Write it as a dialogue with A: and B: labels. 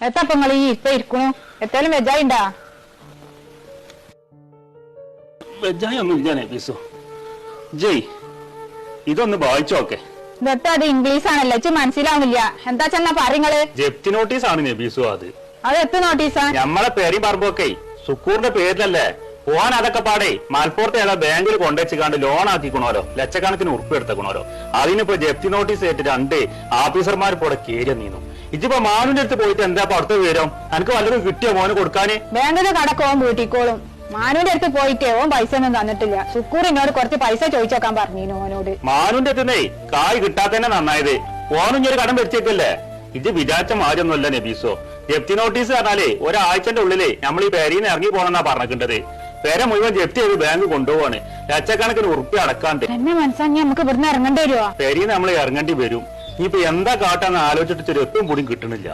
A: എത്തപ്പ നിങ്ങൾ ഈ ഇപ്പൊ ഇരിക്കണു എത്തായാലും വെജായിണ്ടാ?
B: വെജായി ഒന്നും ഇല്ല നബീസോ. ജയ് ഇതൊന്ന് വായിച്ചോക്കെ.
A: ഇതൊക്കെ അത് ഇംഗ്ലീഷ് ആണല്ലോ, ഇച്ച് മനസ്സിലാവില്ല. എന്താ ചെന്നാ പറങ്ങള്?
B: ജപ്തി നോട്ടീസ് ആണ് നബീസോ.
A: അത് എത്ര നോട്ടീസാ?
B: നമ്മളെ പേരും പറമ്പൊക്കെ സുക്കൂറിന്റെ പേരിലല്ലേ. പോവാൻ അതൊക്കെ പാടേ മലപ്പുറത്തെ ഏതാ ബാങ്കിൽ കൊണ്ടുവച്ചാണ്ട് ലോൺ ആക്കിക്കണോലോ, ലക്ഷക്കണക്കിന് ഉറുപ്പ് എടുത്തക്കണോലോ. അതിനിപ്പോ ജപ്തി നോട്ടീസ് ആയിട്ട് 2 ഓഫീസർമാർ ഇവിടെ കേരി നീന്നു. ഇതിപ്പോ മാനുവിന്റെ അടുത്ത് പോയിട്ട് എന്താ അടുത്ത വിവരം? എനിക്ക് വല്ലതും കിട്ടിയോ മോന് കൊടുക്കാന്?
A: ബാങ്കിന്റെ കടക്കോൻ വീട്ടിക്കോളും. മാനുവിന്റെ അടുത്ത് പോയിട്ട് ഓൻ പൈസ ഒന്നും തന്നിട്ടില്ല. സുക്കൂറിനോട് കുറച്ച് പൈസ ചോദിച്ചോക്കാൻ പറഞ്ഞു ഓനോട്.
B: മാനുവിന്റെ അടുത്തേ കായ് കിട്ടാത്തന്നെ നന്നായത്. ഓനും ഒരു കടം വെച്ചേക്കല്ലേ. ഇത് വിചാരിച്ച മാതിരിയൊന്നുമല്ല നബീസോ. ജപ്തി നോട്ടീസ് പറഞ്ഞാലേ ഒരാഴ്ചന്റെ ഉള്ളിലേ നമ്മൾ ഈ പേരിന്ന് ഇറങ്ങി പോകണമെന്നാ പറഞ്ഞിട്ടുണ്ടത്. പേരെ മുഴുവൻ ജപ്തി ചെയ്ത് ബാങ്ക് കൊണ്ടുപോവാണ്. ലക്ഷക്കണക്കിന് ഉറുപ്പി അടക്കാണ്ട്.
A: എന്നെ മനസ്സാങ്ങി നമുക്ക് ഇവിടുന്ന് ഇറങ്ങേണ്ടി വരുവാ.
B: പേരിന്ന് നമ്മൾ ഇറങ്ങേണ്ടി വരും. ഇനിയിപ്പോ എന്താ കാട്ടാന്ന് ആലോചിച്ചിട്ട് ഒരു എത്തും കൂടി കിട്ടണില്ല.